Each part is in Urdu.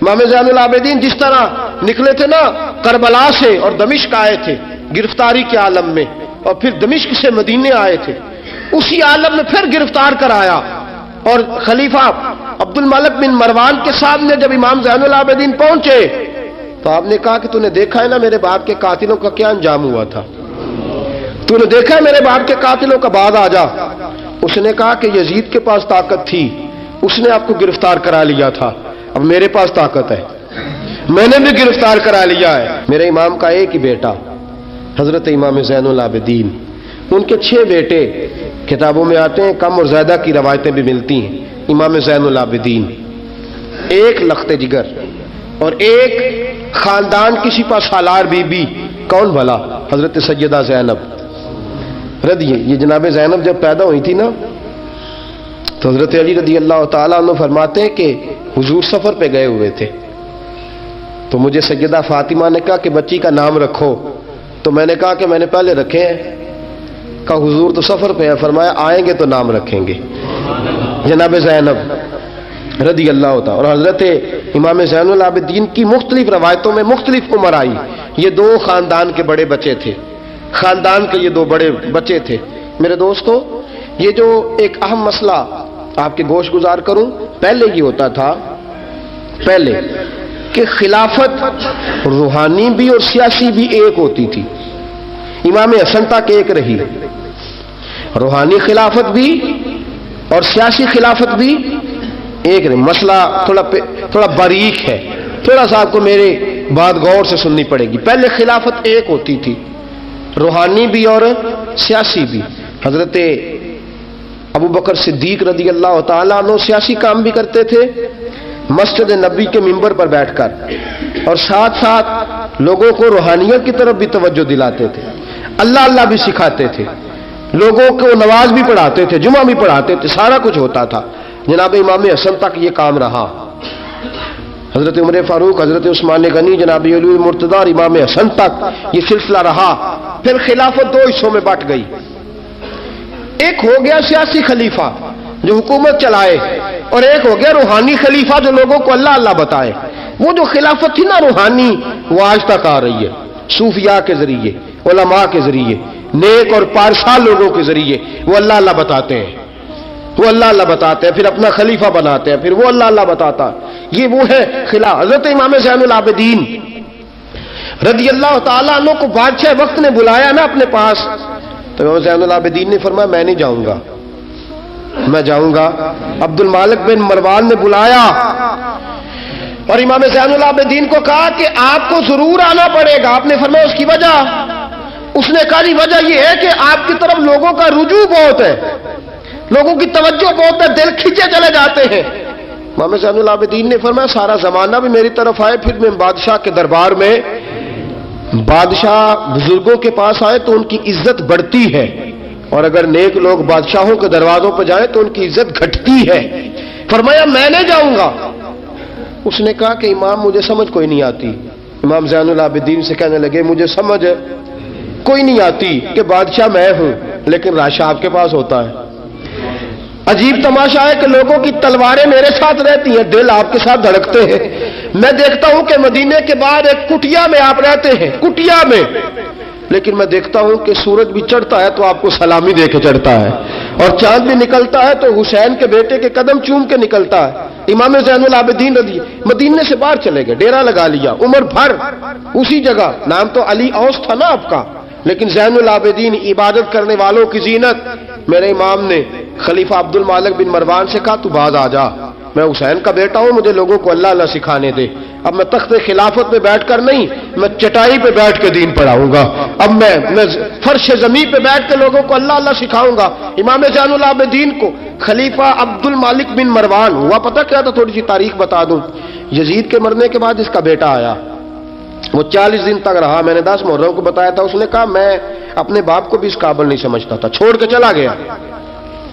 امام زین العابدین جس طرح نکلے تھے نا کربلا سے اور دمشق آئے تھے گرفتاری کے عالم میں، اور پھر دمشق سے مدینے آئے تھے، اسی عالم میں پھر گرفتار کرایا، اور خلیفہ عبد الملک بن مروان کے سامنے جب امام زین العابدین پہنچے تو آپ نے کہا کہ تو نے دیکھا ہے نا میرے باپ کے قاتلوں کا کیا انجام ہوا تھا، تو نے دیکھا ہے میرے باپ کے قاتلوں کا، بعد آ جا۔ اس نے کہا کہ یزید کے پاس طاقت تھی، اس نے آپ کو گرفتار کرا لیا تھا، اب میرے پاس طاقت ہے، میں نے بھی گرفتار کرا لیا ہے۔ میرے امام کا ایک ہی بیٹا حضرت امام زین العابدین، ان کے 6 بیٹے کتابوں میں آتے ہیں، کم اور زیادہ کی روایتیں بھی ملتی ہیں۔ امام زین العابدین ایک لخت جگر اور ایک خاندان کی سپہ سالار بی بی، کون بھلا؟ حضرت سیدہ زینب رضی، یہ جناب زینب جب پیدا ہوئی تھی نا تو حضرت علی رضی اللہ تعالیٰ عنہ فرماتے ہیں کہ حضور سفر پہ گئے ہوئے تھے، تو مجھے سیدہ فاطمہ نے کہا کہ بچی کا نام رکھو، تو میں نے کہا کہ میں نے پہلے رکھے ہیں، کہا حضور تو سفر پہ ہے، فرمایا آئیں گے تو نام رکھیں گے، جناب زینب رضی اللہ تعالیٰ۔ اور حضرت امام زین العابدین کی مختلف روایتوں میں مختلف عمر آئی، یہ 2 خاندان کے بڑے بچے تھے، خاندان کے یہ 2 بڑے بچے تھے۔ میرے دوستو، یہ جو ایک اہم مسئلہ آپ کے گوش گزار کروں، پہلے یہ ہوتا تھا پہلے کہ خلافت روحانی بھی اور سیاسی بھی ایک ہوتی تھی، امام حسن تک ایک رہی، روحانی خلافت بھی اور سیاسی خلافت بھی ایک رہی۔ مسئلہ تھوڑا باریک ہے، تھوڑا سا آپ کو میرے بات غور سے سننی پڑے گی۔ پہلے خلافت ایک ہوتی تھی، روحانی بھی اور سیاسی بھی۔ حضرت ابو بکر صدیق رضی اللہ تعالیٰ عنہ سیاسی کام بھی کرتے تھے مسجد نبی کے منبر پر بیٹھ کر، اور ساتھ ساتھ لوگوں کو روحانیت کی طرف بھی توجہ دلاتے تھے، اللہ اللہ بھی سکھاتے تھے، لوگوں کو نماز بھی پڑھاتے تھے، جمعہ بھی پڑھاتے تھے، سارا کچھ ہوتا تھا۔ جناب امام حسن تک یہ کام رہا، حضرت عمر فاروق، حضرت عثمان غنی، جناب علی مرتضیٰ اور امام حسن تک یہ سلسلہ رہا۔ پھر خلافت 2 حصوں میں بٹ گئی، ایک ہو گیا سیاسی خلیفہ جو حکومت چلائے، اور ایک ہو گیا روحانی خلیفہ جو لوگوں کو اللہ اللہ بتائے۔ وہ جو خلافت تھی نا روحانی، وہ آج تک آ رہی ہے، صوفیاء کے ذریعے، علماء کے ذریعے، نیک اور پارسال لوگوں کے ذریعے وہ اللہ اللہ بتاتے ہیں، وہ اللہ اللہ بتاتے ہیں، پھر اپنا خلیفہ بناتے ہیں، پھر وہ اللہ اللہ بتاتا ہے۔ یہ وہ ہے خلاف۔ حضرت امام زین العابدین رضی اللہ تعالیٰ عنہ کو بادشاہ وقت نے بلایا نا اپنے پاس، تو امام زین العابدین نے فرمایا میں نہیں جاؤں گا، میں جاؤں گا۔ عبد الملک بن مروان نے بلایا اور امام زین العابدین کو کہا کہ آپ کو ضرور آنا پڑے گا۔ آپ نے فرمایا اس کی وجہ؟ اس نے کہا جی وجہ یہ ہے کہ آپ کی طرف لوگوں کا رجوع بہت ہے، لوگوں کی توجہ بہت ہے، دل کھینچے چلے جاتے ہیں۔ امام زین العابدین نے فرمایا سارا زمانہ بھی میری طرف آئے، پھر میں بادشاہ کے دربار میں، بادشاہ بزرگوں کے پاس آئے تو ان کی عزت بڑھتی ہے، اور اگر نیک لوگ بادشاہوں کے دروازوں پہ جائیں تو ان کی عزت گھٹتی ہے۔ فرمایا میں نہیں جاؤں گا۔ اس نے کہا کہ امام مجھے سمجھ کوئی نہیں آتی۔ امام زین العابدین سے کہنے لگے مجھے سمجھ کوئی نہیں آتی کہ بادشاہ میں ہوں لیکن راشا آپ کے پاس ہوتا ہے۔ عجیب تماشا ہے کہ لوگوں کی تلواریں میرے ساتھ رہتی ہیں، دل آپ کے ساتھ دھڑکتے ہیں۔ میں دیکھتا ہوں کہ مدینے کے بعد ایک کٹیا میں آپ رہتے ہیں، کٹیا میں، لیکن میں دیکھتا ہوں کہ سورج بھی چڑھتا ہے تو آپ کو سلامی دے کے چڑھتا ہے، اور چاند بھی نکلتا ہے تو حسین کے بیٹے کے قدم چوم کے نکلتا ہے۔ امام زین العابدین رضی مدینے سے باہر چلے گئے، ڈیرا لگا لیا، عمر بھر اسی جگہ، نام تو علی اوس تھا نا آپ کا، لیکن زین العابدین عبادت کرنے والوں کی زینت۔ میرے امام نے خلیفہ عبد الملک بن مروان سے کہا تو باز آ جا، میں حسین کا بیٹا ہوں، مجھے لوگوں کو اللہ اللہ سکھانے دے۔ اب میں تخت خلافت پہ بیٹھ کر نہیں، میں چٹائی پہ بیٹھ کے دین پڑھاؤں گا، اب میں فرش زمین پہ بیٹھ کے لوگوں کو اللہ اللہ سکھاؤں گا۔ امام زین العابدین کو خلیفہ عبد الملک بن مروان ہوا پتہ کیا تھا؟ تھوڑی سی تاریخ بتا دوں۔ یزید کے مرنے کے بعد اس کا بیٹا آیا، وہ 40 دن تک رہا، میں نے 10 محرم کو بتایا تھا، اس نے کہا میں اپنے باپ کو بھی اس قابل نہیں سمجھتا تھا، چھوڑ کے چلا گیا۔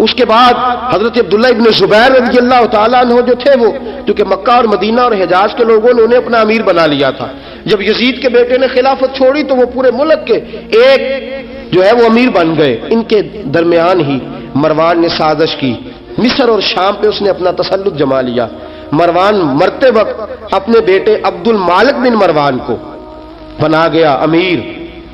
اس کے بعد حضرت عبداللہ ابن زبیر رضی اللہ تعالیٰ عنہ جو تھے، وہ کیونکہ مکہ اور مدینہ اور حجاز کے لوگوں نے انہیں اپنا امیر بنا لیا تھا، جب یزید کے بیٹے نے خلافت چھوڑی تو وہ پورے ملک کے ایک جو ہے وہ امیر بن گئے۔ ان کے درمیان ہی مروان نے سازش کی، مصر اور شام پہ اس نے اپنا تسلط جما لیا، مروان مرتے وقت اپنے بیٹے عبد المالک بن مروان کو بنا گیا امیر.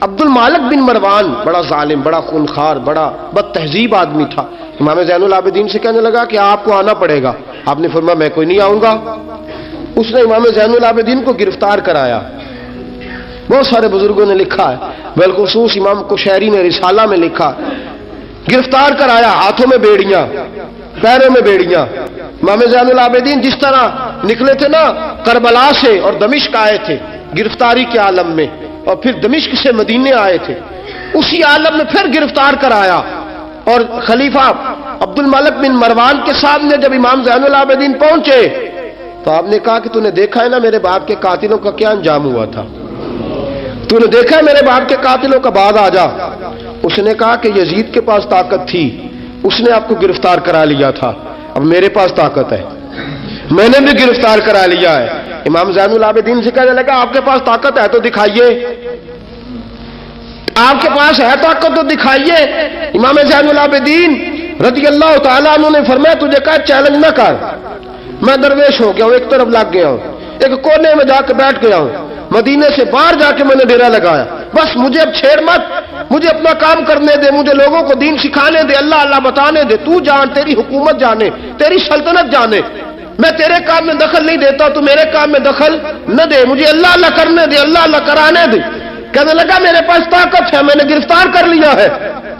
عبد المالک بن مروان بڑا ظالم، بڑا خونخوار، بڑا بد تہذیب آدمی تھا. امام زین العابدین سے کہنے لگا کہ آپ کو آنا پڑے گا. آپ نے فرمایا میں کوئی نہیں آؤں گا. اس نے امام زین العابدین کو گرفتار کرایا. بہت سارے بزرگوں نے لکھا ہے، بالخصوص امام کشیری نے رسالہ میں لکھا، گرفتار کرایا، ہاتھوں میں بیڑیاں، پیروں میں بیڑیاں. امام زین العابدین جس طرح نکلے تھے نا کربلا سے اور دمشق آئے تھے گرفتاری کے عالم میں، اور پھر دمشق سے مدینے آئے تھے، اسی عالم میں پھر گرفتار کرایا. اور خلیفہ عبد الملک بن مروان کے سامنے جب امام زین العابدین پہنچے تو آپ نے کہا کہ تو نے دیکھا ہے نا میرے باپ کے قاتلوں کا کیا انجام ہوا تھا، تو نے دیکھا ہے میرے باپ کے قاتلوں کا، بعد آ جا. اس نے کہا کہ یزید کے پاس طاقت تھی، اس نے آپ کو گرفتار کرا لیا تھا، اب میرے پاس طاقت ہے، میں نے بھی گرفتار کرا لیا ہے. امام زین العابدین سے کہنے لگا آپ کے پاس طاقت ہے تو دکھائیے، آپ کے پاس ہے طاقت تو دکھائیے. امام زین العابدین رضی اللہ تعالیٰ عنہ نے فرمایا تجھے کہا چیلنج نہ کر، میں درویش ہو گیا ہوں، ایک طرف لگ گیا ہوں، ایک کونے میں جا کے بیٹھ گیا ہوں، مدینے سے باہر جا کے میں نے ڈیرا لگایا، بس مجھے اب چھیڑ مت، مجھے اپنا کام کرنے دے، مجھے لوگوں کو دین سکھانے دے، اللہ اللہ بتانے دے، تو جان، تیری حکومت جانے، تیری سلطنت جانے، میں تیرے کام میں دخل نہیں دیتا، تو میرے کام میں دخل نہ دے، مجھے اللہ اللہ کرنے دے، اللہ اللہ کرانے دے. کہنے لگا میرے پاس طاقت ہے، میں نے گرفتار کر لیا ہے.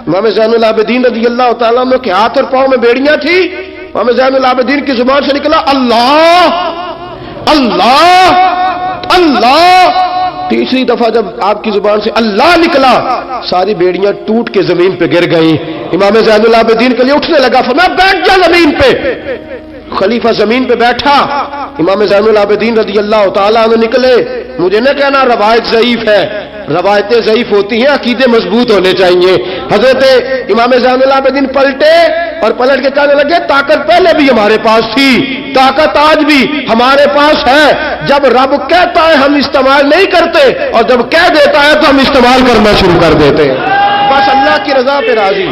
امام زین العابدین رضی اللہ تعالیٰ عنہ کے ہاتھ اور پاؤں میں بیڑیاں تھی. امام زین العابدین کی زبان سے نکلا اللہ اللہ اللہ. تیسری دفعہ جب آپ کی زبان سے اللہ نکلا ساری بیڑیاں ٹوٹ کے زمین پہ گر گئیں. امام زین العابدین کے لیے اٹھنے لگا، فرمایا بیٹھ جا زمین پہ. خلیفہ زمین پہ بیٹھا. امام زین العابدین رضی اللہ تعالیٰ عنہ نکلے. مجھے نہ کہنا روایت ضعیف ہے، روایتیں ضعیف ہوتی ہیں، عقیدے مضبوط ہونے چاہیے. حضرت امام زین العابدین پلٹے اور پلٹ کے کہنے لگے طاقت پہلے بھی ہمارے پاس تھی، طاقت آج بھی ہمارے پاس ہے. جب رب کہتا ہے ہم استعمال نہیں کرتے، اور جب کہہ دیتا ہے تو ہم استعمال کرنا شروع کر دیتے ہیں. بس اللہ کی رضا پہ راضی.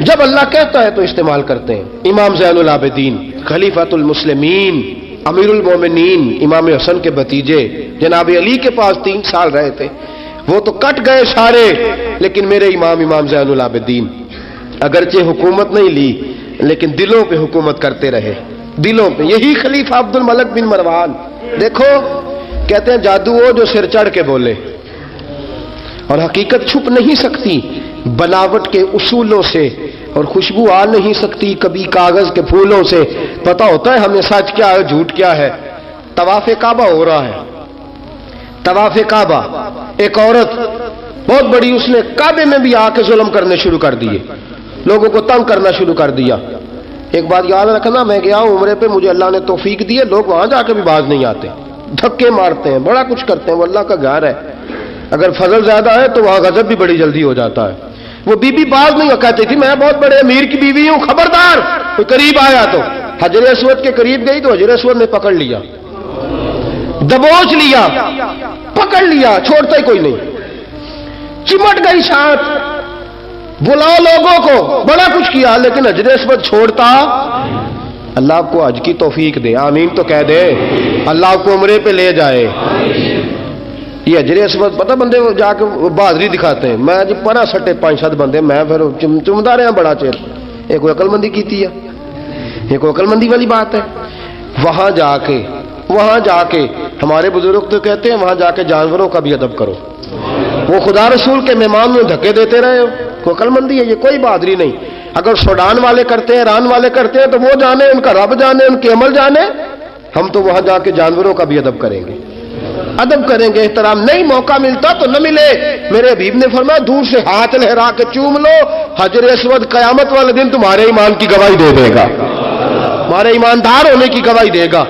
جب اللہ کہتا ہے تو استعمال کرتے ہیں. امام زین العابدین خلیفۃ المسلمین امیر المومنین امام حسن کے بھتیجے جناب علی کے پاس 3 سال رہے تھے. وہ تو کٹ گئے سارے، لیکن میرے امام زین العابدین اگرچہ حکومت نہیں لی لیکن دلوں پہ حکومت کرتے رہے، دلوں پہ. یہی خلیفہ عبد الملک بن مروان. دیکھو کہتے ہیں جادو وہ جو سر چڑھ کے بولے، اور حقیقت چھپ نہیں سکتی بناوٹ کے اصولوں سے، اور خوشبو آ نہیں سکتی کبھی کاغذ کے پھولوں سے. پتہ ہوتا ہے ہمیں سچ کیا ہے جھوٹ کیا ہے. طواف کعبہ ہو رہا ہے، طواف کعبہ، ایک عورت بہت بڑی، اس نے کعبے میں بھی آ کے ظلم کرنے شروع کر دیے، لوگوں کو تنگ کرنا شروع کر دیا. ایک بات یاد رکھنا، میں گیا ہوں عمرے پہ، مجھے اللہ نے توفیق دی ہے، لوگ وہاں جا کے بھی باز نہیں آتے، دھکے مارتے ہیں، بڑا کچھ کرتے ہیں. وہ اللہ کا گھر ہے، اگر فضل زیادہ ہے تو وہاں غضب بھی بڑی جلدی ہو جاتا ہے. وہ بی بی باز نہیں ہو، کہتی تھی میں بہت بڑے امیر کی بیوی ہوں، خبردار کوئی قریب آیا تو. حجر اسود کے قریب گئی تو حجر اسود نے پکڑ لیا، دبوچ لیا، پکڑ لیا، چھوڑتا ہی کوئی نہیں. چمٹ گئی ساتھ، بلاؤ لوگوں کو، بڑا کچھ کیا، لیکن حجر اسود چھوڑتا. اللہ آپ کو حج کی توفیق دے، آمین تو کہہ دے. اللہ آپ کو عمرے پہ لے جائے. یہ حجر اسود پتہ بندے جا کے بہادری دکھاتے ہیں. میں جب پڑا سٹے 5-7 بندے، میں پھر چمدا رہا بڑا چیر. ایک کوئی عقل مندی کی ہے، یہ کوئی عقل مندی والی بات ہے. وہاں جا کے ہمارے بزرگ تو کہتے ہیں وہاں جا کے جانوروں کا بھی ادب کرو. وہ خدا رسول کے مہمان میں دھکے دیتے رہے ہو، کوئی عقل مندی ہے؟ یہ کوئی بہادری نہیں. اگر سوڈان والے کرتے ہیں، ایران والے کرتے ہیں تو وہ جانے، ان کا رب جانے، ان کے عمل جانے. ہم تو وہاں جا کے جانوروں کا بھی ادب کریں گے، ادب کریں گے، احترام. نہیں موقع ملتا تو نہ ملے. میرے حبیب نے فرمایا دور سے ہاتھ لہرا کے چوم لو، حجر اسود قیامت والے دن تمہارے ایمان کی گواہی دے دے گا، تمہارے ایماندار ہونے کی گواہی دے گا.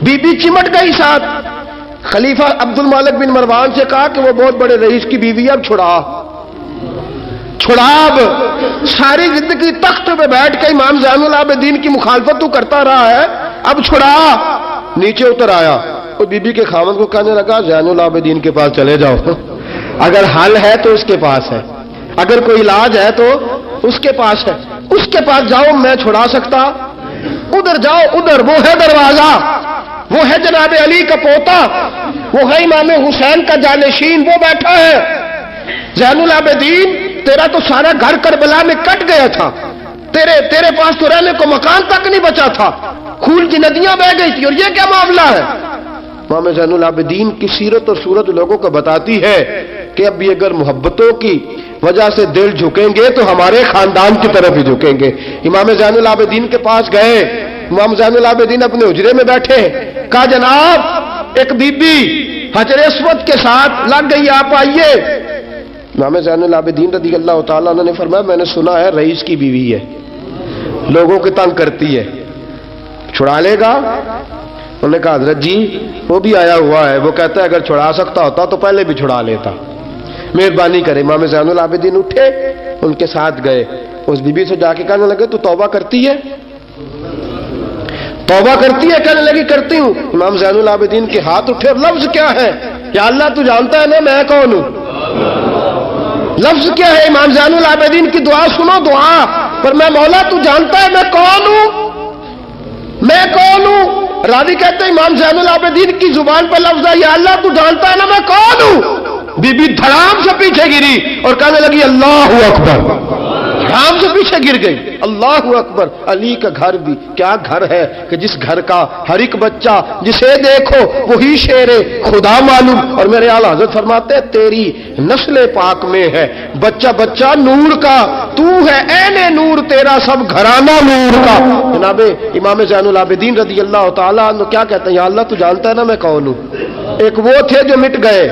بی بی چمٹ گئی ساتھ. خلیفہ عبد المالک بن مروان سے کہا کہ وہ بہت بڑے رئیس کی بیوی، اب چھڑا. اب ساری زندگی تخت پہ بیٹھ کے امام زین العابدین کی مخالفت تو کرتا رہا ہے، اب چھڑا. نیچے اتر آیا، بی بی کے خاوند کو کہنے لگا زین العابدین کے پاس چلے جاؤ، اگر حل ہے تو اس کے پاس ہے، اگر کوئی علاج ہے تو اس کے پاس ہے، اس کے پاس جاؤ، میں چھڑا سکتا؟ ادھر جاؤ، ادھر وہ ہے دروازہ، وہ ہے جناب علی کا پوتا، وہ ہے امام حسین کا جانشین، وہ بیٹھا ہے۔ زین العابدین تیرا تو سارا گھر کربلا میں کٹ گیا تھا، تیرے پاس تو رہنے کو مکان تک نہیں بچا تھا، خون کی ندیاں بہ گئی تھی، اور یہ کیا معاملہ ہے؟ امام زین العابدین کی سیرت اور صورت لوگوں کو بتاتی ہے کہ اب بھی اگر محبتوں کی وجہ سے دل جھکیں گے تو ہمارے خاندان کی طرف ہی جھکیں گے۔ امام زین العابدین کے پاس گئے، امام زین العابدین اپنے حجرے میں بیٹھے، کہا جناب ایک بی بی حجر اسود کے ساتھ لگ گئی، آپ آئیے۔ امام زین العابدین رضی اللہ تعالیٰ عنہ نے فرمایا میں نے سنا ہے رئیس کی بیوی ہے، لوگوں کو تنگ کرتی ہے، چھڑا لے گا؟ انہوں نے کہا حضرت جی وہ بھی آیا ہوا ہے، وہ کہتا ہے اگر چھڑا سکتا ہوتا تو پہلے بھی چھڑا لیتا، مہربانی کرے۔ امام زین العابدین اٹھے، ان کے ساتھ گئے، اس بی بی سے جا کے کہنے لگے تو توبہ کرتی ہے؟ توبہ کرتی ہے؟ کہنے لگی کرتی ہوں۔ امام زین العابدین کے ہاتھ اٹھے، اور لفظ کیا ہے؟ یا اللہ تو جانتا ہے نا میں کون ہوں۔ لفظ کیا ہے؟ امام زین العابدین کی دعا سنو، دعا پر میں مولا تو جانتا ہے میں کون ہوں، میں کون ہوں۔ راوی کہتے ہیں امام زین العابدین کی زبان پر لفظ ہے یا اللہ تو جانتا ہے نا میں کون ہوں۔ بی بی دھڑام سے پیچھے گری اور کہنے لگی اللہ اکبر، دھڑام سے پیچھے گر گئی۔ اللہ اکبر، علی کا گھر بھی کیا گھر ہے کہ جس گھر کا ہر ایک بچہ جسے دیکھو وہی شیر خدا معلوم۔ اور میرے اعلیٰ حضرت فرماتے ہیں تیری نسل پاک میں ہے بچہ بچہ نور کا، تو ہے عین نور، تیرا سب گھرانہ نور کا۔ جناب امام زین العابدین رضی اللہ تعالیٰ عنہ کیا کہتے ہیں؟ یا اللہ تو جانتا ہے نا میں کون ہوں۔ ایک وہ تھے جو مٹ گئے،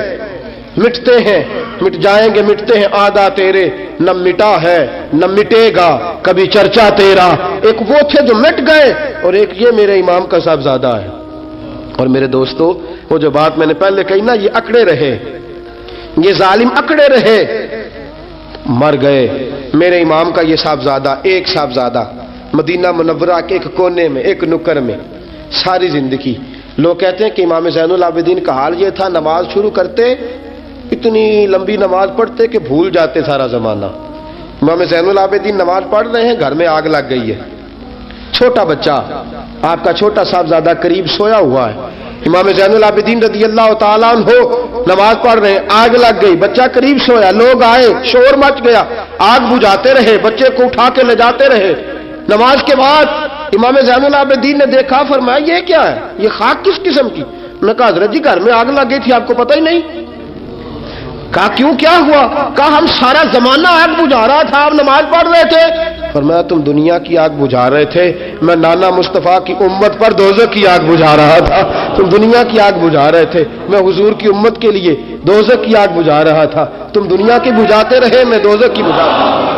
مٹتے ہیں، مٹ جائیں گے، مٹتے ہیں، آدھا تیرے نہ مٹا ہے نہ مٹے گا کبھی چرچا تیرا۔ ایک وہ تھے جو مٹ گئے، اور ایک یہ میرے امام کا صاحبزادہ ہے۔ اور میرے دوستو وہ جو بات میں نے پہلے کہی نا، یہ اکڑے رہے، یہ ظالم اکڑے رہے، مر گئے۔ میرے امام کا یہ صاحبزادہ، ایک صاحبزادہ مدینہ منورہ کے ایک کونے میں، ایک نکر میں ساری زندگی۔ لوگ کہتے ہیں کہ امام زین العابدین کا حال یہ تھا نماز شروع کرتے اتنی لمبی نماز پڑھتے کہ بھول جاتے سارا زمانہ۔ امام زین العابدین نماز پڑھ رہے ہیں، گھر میں آگ لگ گئی ہے، چھوٹا بچہ آپ کا چھوٹا صاحبزادہ قریب سویا ہوا ہے۔ امام زین العابدین رضی اللہ تعالیٰ عنہ نماز پڑھ رہے ہیں، آگ لگ گئی، بچہ قریب سویا، لوگ آئے، شور مچ گیا، آگ بجھاتے رہے، بچے کو اٹھا کے لے جاتے رہے۔ نماز کے بعد امام زین العابدین نے دیکھا، فرمایا یہ کیا ہے، یہ خاک کس قسم کی؟ انہوں نے کہا حضرت جی گھر میں آگ لگ گئی تھی، آپ کو پتہ ہی نہیں؟ کہا کیوں، کیا ہوا؟ کہا ہم سارا زمانہ آگ بجھا رہا تھا، آپ نماز پڑھ رہے تھے۔ فرمایا تم دنیا کی آگ بجھا رہے تھے، میں نانا مصطفیٰ کی امت پر دوزخ کی آگ بجھا رہا تھا۔ تم دنیا کی آگ بجھا رہے تھے، میں حضور کی امت کے لیے دوزخ کی آگ بجھا رہا تھا۔ تم دنیا کی بجھاتے رہے، میں دوزخ کی بجھا رہا تھا۔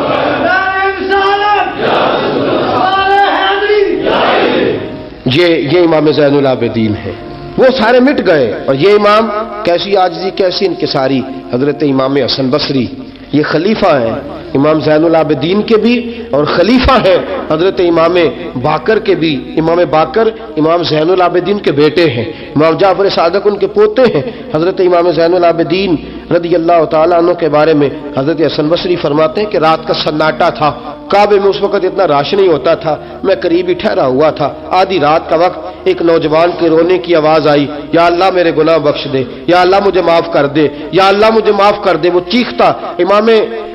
یہ امام زین العابدین ہے، وہ سارے مٹ گئے۔ اور یہ امام کیسی عاجزی، کیسی انکساری، حضرت امام حسن بصری، یہ خلیفہ ہیں امام زین العابدین کے بھی، اور خلیفہ ہیں حضرت امام باقر کے بھی۔ امام باقر امام زین العابدین کے بیٹے ہیں، امام جعفر صادق ان کے پوتے ہیں۔ حضرت امام زین العابدین رضی اللہ تعالیٰ عنہ کے بارے میں حضرت حسن بصری فرماتے ہیں کہ رات کا سناٹا تھا، کعبے میں اس وقت اتنا رش نہیں ہوتا تھا، میں قریب ہی ٹھہرا ہوا تھا، آدھی رات کا وقت ایک نوجوان کے رونے کی آواز آئی، یا اللہ میرے گناہ بخش دے، یا اللہ مجھے معاف کر دے، یا اللہ مجھے معاف کر دے۔ وہ چیختا۔ امام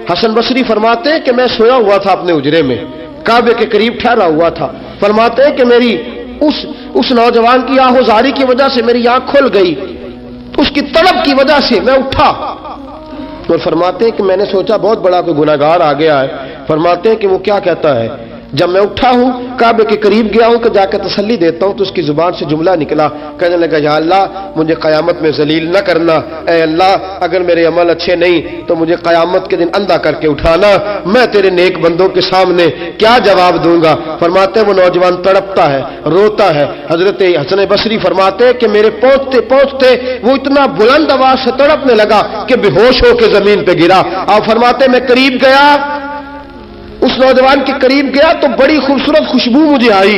حسن بصری فرماتے ہیں کہ میں سویا ہوا تھا اپنے حجرے میں، کعبے کے قریب ٹھہرا ہوا تھا۔ فرماتے ہیں کہ میری اس نوجوان کی آہوزاری کی وجہ سے میری آنکھ کھل گئی، اس کی طلب کی وجہ سے میں اٹھا، اور فرماتے ہیں کہ میں نے سوچا بہت بڑا کوئی گناہگار آ گیا ہے۔ فرماتے ہیں کہ وہ کیا کہتا ہے، جب میں اٹھا ہوں کعبے کے قریب گیا ہوں کہ جا کے تسلی دیتا ہوں تو اس کی زبان سے جملہ نکلا، کہنے لگا یا اللہ مجھے قیامت میں ذلیل نہ کرنا، اے اللہ اگر میرے عمل اچھے نہیں تو مجھے قیامت کے دن اندھا کر کے اٹھانا، میں تیرے نیک بندوں کے سامنے کیا جواب دوں گا۔ فرماتے وہ نوجوان تڑپتا ہے، روتا ہے۔ حضرت حسن بصری فرماتے کہ میرے پہنچتے پہنچتے وہ اتنا بلند آواز سے تڑپنے لگا کہ بے ہوش ہو کے زمین پہ گرا۔ آپ فرماتے میں قریب گیا، اس نوجوان کے قریب گیا تو بڑی خوبصورت خوشبو مجھے آئی۔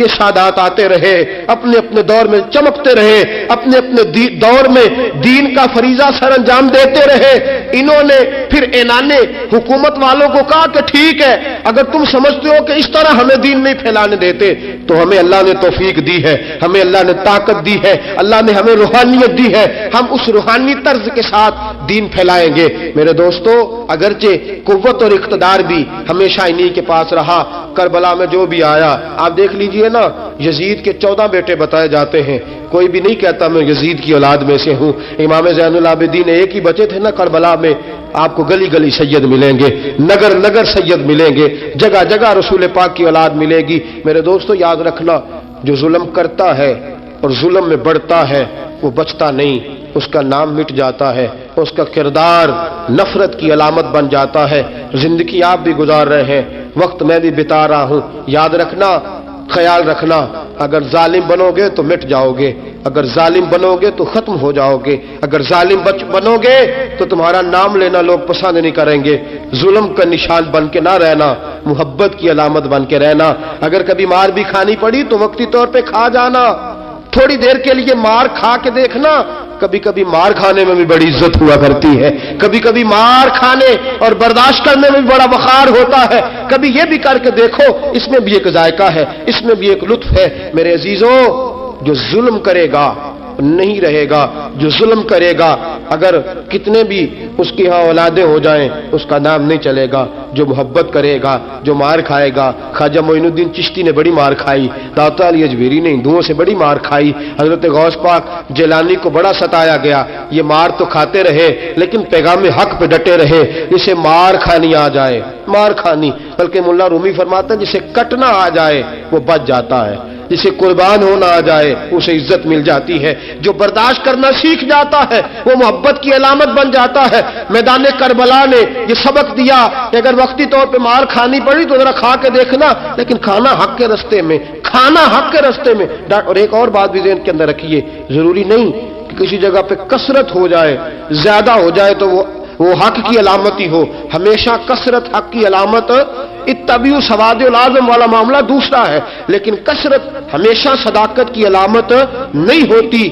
یہ سادات آتے رہے، اپنے اپنے دور میں چمکتے رہے، اپنے اپنے دور میں دین کا فریضہ سر انجام دیتے رہے۔ انہوں نے پھر اعلان حکومت والوں کو کہا کہ ٹھیک ہے، اگر تم سمجھتے ہو کہ اس طرح ہمیں دین نہیں پھیلانے دیتے تو ہمیں اللہ نے توفیق دی ہے، ہمیں اللہ نے طاقت دی ہے، اللہ نے ہمیں روحانیت دی ہے، ہم اس روحانی طرز کے ساتھ دین پھیلائیں گے۔ میرے دوستو، اگرچہ قوت اور اقتدار بھی ہمیشہ انہی کے پاس رہا، کربلا میں جو بھی آیا، آپ دیکھ لیجئے نا، یزید کے 14 بیٹے بتائے جاتے ہیں، کوئی بھی نہیں کہتا میں یزید کی اولاد میں سے ہوں۔ امام زین العابدین ایک ہی بچے تھے نا کربلا میں، آپ کو گلی گلی سید ملیں گے، نگر نگر سید ملیں گے، جگہ جگہ رسول پاک کی اولاد ملے گی۔ میرے دوستو یاد رکھنا، جو ظلم کرتا ہے اور ظلم میں بڑھتا ہے وہ بچتا نہیں، اس کا نام مٹ جاتا ہے، اس کا کردار نفرت کی علامت بن جاتا ہے۔ زندگی آپ بھی گزار رہے ہیں، وقت میں بھی بتا رہا ہوں، یاد رکھنا، خیال رکھنا، اگر ظالم بنو گے تو مٹ جاؤ گے، اگر ظالم بنو گے تو ختم ہو جاؤ گے، اگر ظالم بنو گے تو تمہارا نام لینا لوگ پسند نہیں کریں گے۔ ظلم کا نشان بن کے نہ رہنا، محبت کی علامت بن کے رہنا۔ اگر کبھی مار بھی کھانی پڑی تو وقتی طور پہ کھا جانا، تھوڑی دیر کے لیے مار کھا کے دیکھنا، کبھی کبھی مار کھانے میں بھی بڑی عزت ہوا کرتی ہے، کبھی کبھی مار کھانے اور برداشت کرنے میں بھی بڑا وقار ہوتا ہے، کبھی یہ بھی کر کے دیکھو، اس میں بھی ایک ذائقہ ہے، اس میں بھی ایک لطف ہے۔ میرے عزیزوں، جو ظلم کرے گا نہیں رہے گا، جو ظلم کرے گا اگر کتنے بھی اس کی ہاں اولادیں ہو جائیں اس کا نام نہیں چلے گا۔ جو محبت کرے گا، جو مار کھائے گا، خواجہ معین الدین چشتی نے بڑی مار کھائی، داتا علی اجمیری نے ہندوؤں سے بڑی مار کھائی، حضرت غوث پاک جیلانی کو بڑا ستایا گیا، یہ مار تو کھاتے رہے لیکن پیغام حق پہ ڈٹے رہے۔ جسے مار کھانی آ جائے، مار کھانی، بلکہ ملا رومی فرماتا ہے جسے کٹنا آ جائے وہ بچ جاتا ہے، جسے قربان ہونا آ جائے اسے عزت مل جاتی ہے، جو برداشت کرنا سیکھ جاتا ہے وہ محبت کی علامت بن جاتا ہے۔ میدان کربلا نے یہ سبق دیا کہ اگر وقتی طور پہ مار کھانی پڑی تو ذرا کھا کے دیکھنا، لیکن کھانا حق کے رستے میں، کھانا حق کے رستے میں۔ اور ایک اور بات بھی ذہن کے اندر رکھیے، ضروری نہیں کہ کسی جگہ پہ کثرت ہو جائے، زیادہ ہو جائے تو وہ حق کی علامت ہی ہو، ہمیشہ کثرت حق کی علامت، اتبعوا سواد العظم والا معاملہ دوسرا ہے، لیکن کثرت ہمیشہ صداقت کی علامت نہیں ہوتی۔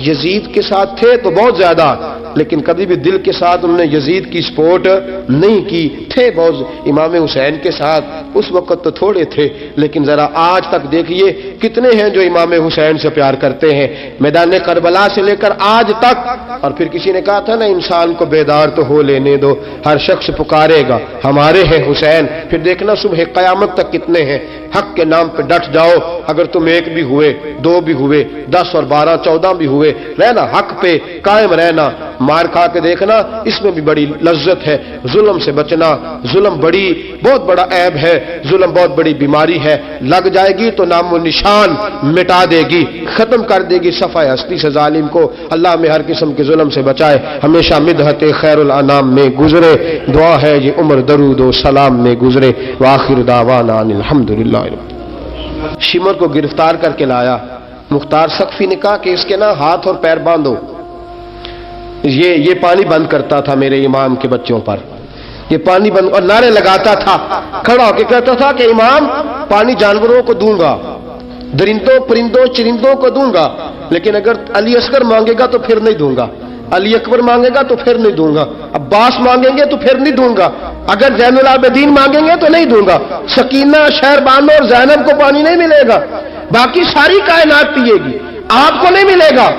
یزید کے ساتھ تھے تو بہت زیادہ، لیکن کبھی بھی دل کے ساتھ انہوں نے یزید کی سپورٹ نہیں کی، تھے بہت امام حسین کے ساتھ، اس وقت تو تھوڑے تھے، لیکن ذرا آج تک دیکھیے کتنے ہیں جو امام حسین سے پیار کرتے ہیں، میدان کربلا سے لے کر آج تک۔ اور پھر کسی نے کہا تھا نا، انسان کو بیدار تو ہو لینے دو، ہر شخص پکارے گا ہمارے ہیں حسین۔ پھر دیکھنا صبح قیامت تک کتنے ہیں، حق کے نام پہ ڈٹ جاؤ، اگر تم ایک بھی ہوئے، دو بھی ہوئے، 10 اور 12 14 بھی ہوئے، رہنا حق پہ قائم رہنا، مار کھا کے دیکھنا، اس میں بھی بڑی لذت ہے۔ ظلم سے بچنا، ظلم بہت بڑا عیب ہے، ظلم بہت بڑی بیماری ہے، لگ جائے گی تو نام و نشان مٹا دے گی، ختم کر دے گی صفحہ ہستی سے ظالم کو۔ اللہ میں ہر قسم کے ظلم سے بچائے، ہمیشہ مدحت خیر الانام میں گزرے، دعا ہے یہ عمر درود و سلام میں گزرے، وآخر دعوانا ان الحمدللہ۔ شمر کو گرفتار کر کے لایا، مختار سقفی نے کہا کہ اس کے نا ہاتھ اور پیر باندھو، یہ پانی بند کرتا تھا میرے امام کے بچوں پر، یہ پانی بند، اور نعرے لگاتا تھا، کھڑا ہو کے کہتا تھا کہ امام پانی جانوروں کو دوں گا، درندوں پرندوں چرندوں کو دوں گا، لیکن اگر علی اصغر مانگے گا تو پھر نہیں دوں گا، علی اکبر مانگے گا تو پھر نہیں دوں گا، عباس مانگیں گے تو پھر نہیں دوں گا، اگر زین العابدین مانگیں گے تو نہیں دوں گا، سکینہ شہربانو اور زینب کو پانی نہیں ملے گا، باقی ساری کائنات پیے گی، آپ کو نہیں ملے گا۔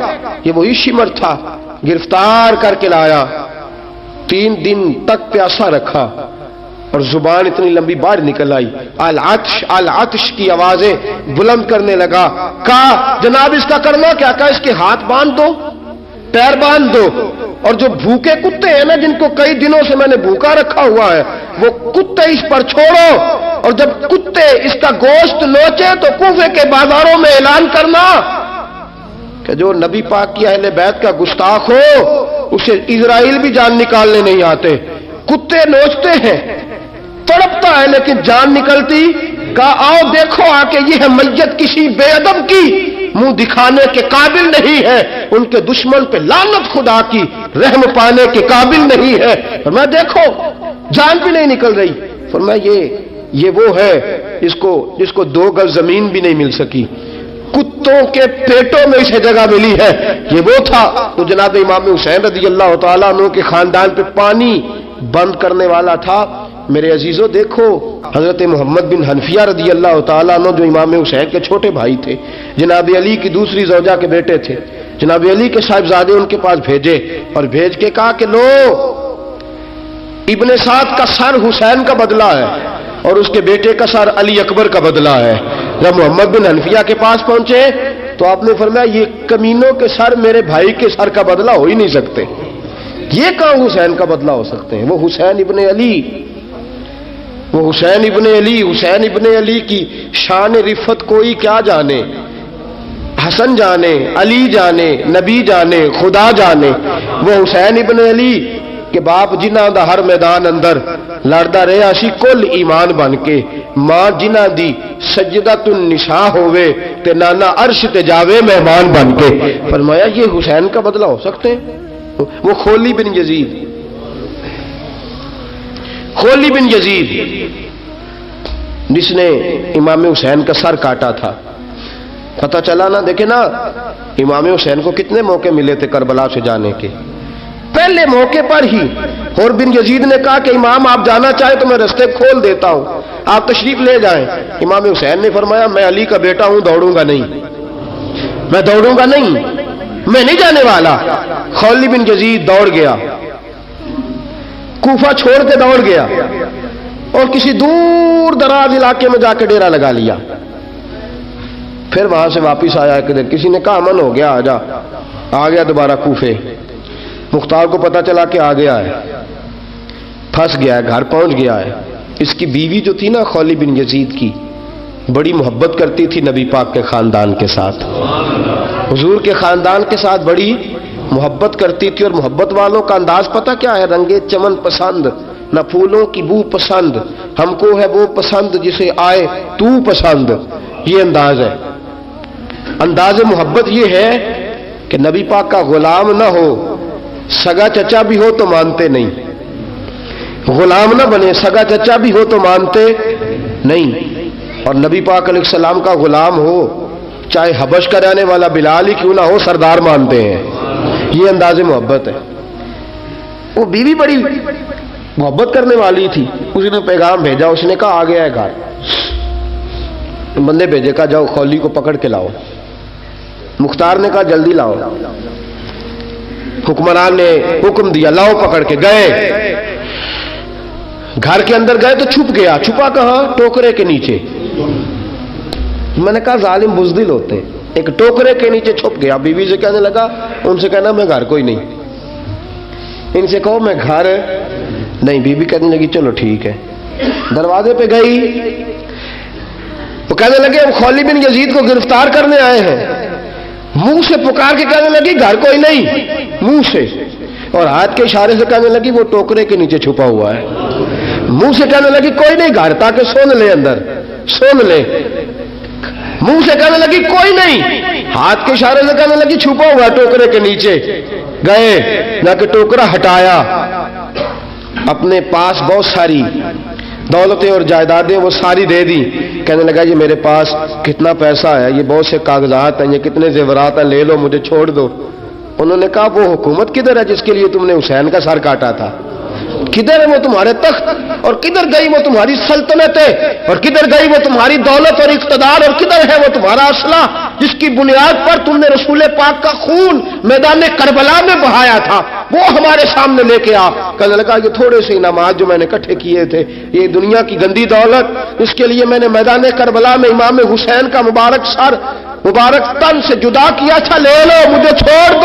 یہ وہی شمر تھا، گرفتار کر کے لایا، 3 دن تک پیاسا رکھا اور زبان اتنی لمبی باہر نکل آئی، العطش العطش کی آوازیں بلند کرنے لگا۔ کہا جناب اس کا کرنا کیا؟ کہا اس کے ہاتھ باندھ دو، پیر باندھ دو، اور جو بھوکے کتے ہیں نا، جن کو کئی دنوں سے میں نے بھوکا رکھا ہوا ہے، وہ کتے اس پر چھوڑو، اور جب کتے اس کا گوشت نوچے تو کوفے کے بازاروں میں اعلان کرنا کہ جو نبی پاک کی اہل بیت کا گستاخ ہو اسے اسرائیل بھی جان نکالنے نہیں آتے۔ کتے نوچتے ہیں، تڑپتا ہے لیکن جان نکلتی۔ کہا آؤ دیکھو آ کے، یہ ہے میت کسی بے ادب کی، منہ دکھانے کے قابل نہیں ہے، ان کے دشمن پہ لعنت خدا کی، رحم پانے کے قابل نہیں ہے۔ فرمایا دیکھو جان بھی نہیں نکل رہی۔ فرمایا یہ وہ ہے جس کو 2 گز زمین بھی نہیں مل سکی، کتوں کے پیٹوں میں اسے جگہ ملی ہے، یہ وہ تھا۔ تو جناب امام حسین رضی اللہ تعالیٰ عنہ کے خاندان پہ پانی بند کرنے والا تھا۔ میرے عزیزو دیکھو، حضرت محمد بن حنفیہ رضی اللہ تعالیٰ عنہ جو امام حسین کے چھوٹے بھائی تھے، جناب علی کی دوسری زوجہ کے بیٹے تھے، جناب علی کے صاحبزادے ان کے پاس بھیجے اور بھیج کے کہا کہ لو، ابن سعد کا سر حسین کا بدلہ ہے اور اس کے بیٹے کا سر علی اکبر کا بدلہ ہے۔ جب محمد بن حنفیہ کے پاس پہنچے تو آپ نے فرمایا یہ کمینوں کے سر میرے بھائی کے سر کا بدلہ ہو ہی نہیں سکتے، یہ کہاں حسین کا بدلہ ہو سکتے ہیں؟ وہ حسین ابن علی، وہ حسین ابن علی، حسین ابن علی کی شان رفت کوئی کیا جانے، حسن جانے، علی جانے، نبی جانے، خدا جانے۔ وہ حسین ابن علی کہ باپ جنہ دا ہر میدان اندر لڑدا رہا سی کل ایمان بن کے، ماں جنہ دی سجدۃ النساء ہوئے تے نانا عرش تے جاوے مہمان بن کے۔ فرمایا یہ حسین کا بدلہ ہو سکتے ہیں؟ وہ خولی بن یزید، خولی بن یزید جس نے امام حسین کا سر کاٹا تھا، پتہ چلا نا، دیکھیں نا امام حسین کو کتنے موقع ملے تھے کربلا سے جانے کے۔ پہلے موقع پر ہی اور بن یزید نے کہا کہ امام آپ جانا چاہیں تو میں رستے کھول دیتا ہوں، آپ تشریف لے جائیں۔ امام حسین نے فرمایا میں علی کا بیٹا ہوں، دوڑوں گا نہیں، میں دوڑوں گا نہیں، میں نہیں جانے والا۔ خولی بن یزید دوڑ گیا، کوفہ چھوڑ کے دوڑ گیا اور کسی دور دراز علاقے میں جا کے ڈیرا لگا لیا۔ پھر وہاں سے واپس آیا، کسی نے کہا امن ہو گیا، آ گیا دوبارہ کوفے۔ مختار کو پتا چلا کہ آ گیا ہے، پھنس گیا ہے، گھر پہنچ گیا ہے۔ اس کی بیوی جو تھی نا خولی بن یزید کی، بڑی محبت کرتی تھی نبی پاک کے خاندان کے ساتھ، حضور کے خاندان کے ساتھ بڑی محبت کرتی تھی۔ اور محبت والوں کا انداز پتہ کیا ہے؟ رنگے چمن پسند، نہ پھولوں کی بو پسند، ہم کو ہے وہ پسند جسے آئے تو پسند۔ یہ انداز ہے، انداز محبت یہ ہے کہ نبی پاک کا غلام نہ ہو، سگا چچا بھی ہو تو مانتے نہیں، غلام نہ بنے، سگا چچا بھی ہو تو مانتے نہیں، اور نبی پاک علیہ السلام کا غلام ہو، چاہے حبش کا رہنے والا بلال ہی کیوں نہ ہو، سردار مانتے ہیں۔ یہ انداز محبت ہے۔ وہ بیوی بڑی محبت کرنے والی تھی، اس نے پیغام بھیجا، اس نے کہا آ گیا ہے گھر، بندے بھیجے کہا جاؤ خولی کو پکڑ کے لاؤ۔ مختار نے کہا جلدی لاؤ، حکمران نے حکم دیا لاؤ، پکڑ کے گئے، گھر کے اندر گئے تو چھپ گیا۔ چھپا کہاں؟ ٹوکرے کے نیچے۔ میں نے کہا ظالم بزدل ہوتے، ایک ٹوکرے کے نیچے چھپ گیا۔ بیوی سے کہنے لگا، ان سے کہنا میں گھر کوئی نہیں، ان سے کہو میں گھر نہیں۔ بیوی کہنے لگی چلو ٹھیک ہے۔ دروازے پہ گئی، وہ کہنے لگے ہم خولی بن یزید کو گرفتار کرنے آئے ہیں۔ منہ سے پکار کے کہنے لگی گھر کوئی نہیں، منہ سے، اور ہاتھ کے اشارے سے کہنے لگی وہ ٹوکرے کے نیچے چھپا ہوا ہے۔ منہ سے کہنے لگی کوئی نہیں گھر، تاکہ سن لے، اندر سن لے۔ منہ سے کہنے لگی کوئی نہیں، ہاتھ کے اشارے سے کہنے لگی چھپا ہوا ہے ٹوکرے کے نیچے۔ گئے، جا کے ٹوکرا ہٹایا، اپنے پاس بہت ساری دولتیں اور جائیدادیں وہ ساری دے دی۔ کہنے لگا یہ میرے پاس کتنا پیسہ ہے، یہ بہت سے کاغذات ہیں، یہ کتنے زیورات ہیں، لے لو، مجھے چھوڑ دو۔ انہوں نے کہا وہ حکومت کدھر ہے جس کے لیے تم نے حسین کا سر کاٹا تھا؟ کدھر ہے وہ تمہارے تخت، اور کدھر گئی وہ تمہاری سلطنت، اور کدھر گئی وہ تمہاری دولت اور اقتدار، اور کدھر ہے وہ تمہارا اسلحہ جس کی بنیاد پر تم نے رسول پاک کا خون میدان کربلا میں بہایا تھا، وہ ہمارے سامنے لے کے آ۔ کہنے لگا یہ تھوڑے سے انعامات جو میں نے اکٹھے کیے تھے، یہ دنیا کی گندی دولت، اس کے لیے میں نے میدان کربلا میں امام حسین کا مبارک سر، مبارک تن سے جدا کیا تھا، لے لو، مجھے چھوڑ